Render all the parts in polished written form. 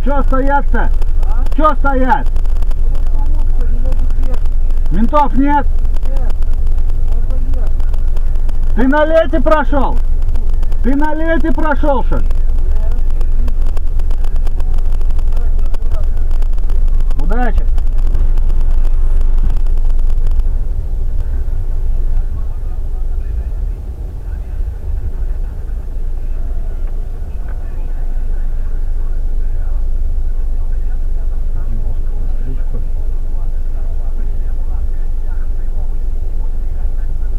Чё стоят-то? Чё стоят? Ментов нет? Ты на лете прошел? Ты на лете прошел, что ли? Удачи!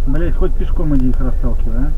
Блять, хоть пешком иди их расталкивай, а?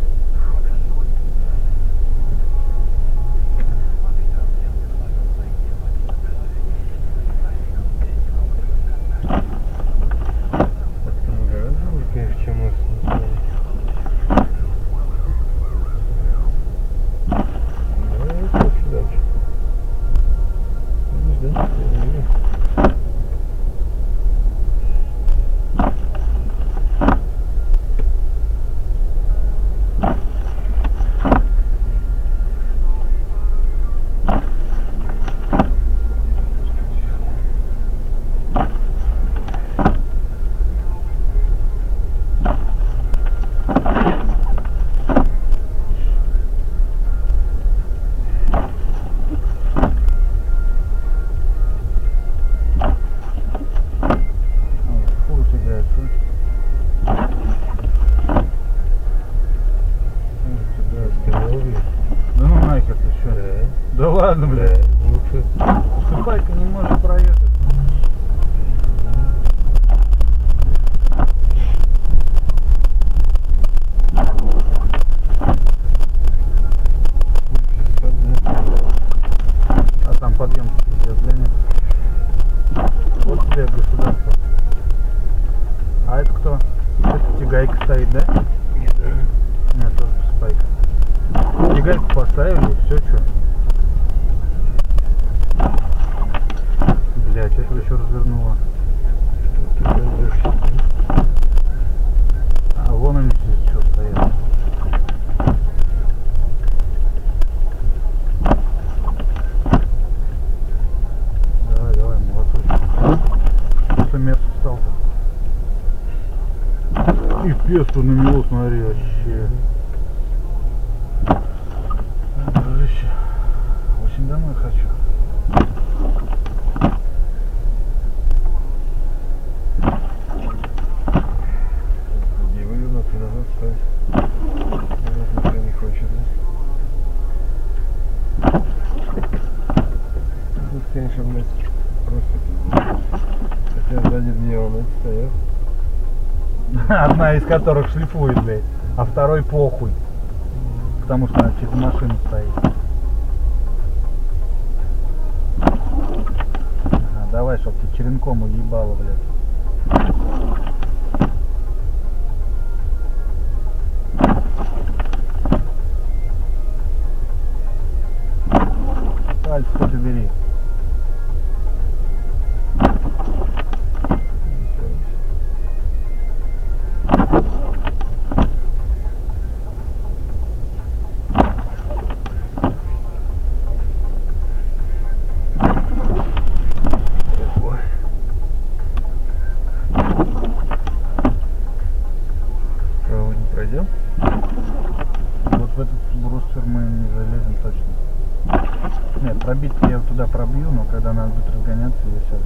Да ладно, блядь. Супайка не может проехать. А там подъем пиздец, глянь. Вот тебе государство. А это кто? Это тягайка стоит, да? Нет, тоже супайка. Тягайку поставили, все что. Блять, это еще развернуло. А вон они здесь что стоят. Давай, давай, молоточек. Что место встал-то? И пес-то намело, смотри, вообще. Дружище, очень домой хочу. Конечно, блядь, просто. Хотя сзади две он стоят. Одна из которых шлифует, блядь, а второй похуй. Потому что она через машину стоит. Ага, давай, чтоб ты черенком уебала, блядь. Пальцы хоть убери. Пройдем? Вот в этот бруствер мы не залезем точно. Нет, пробить я туда пробью, но когда надо будет разгоняться, я сяду.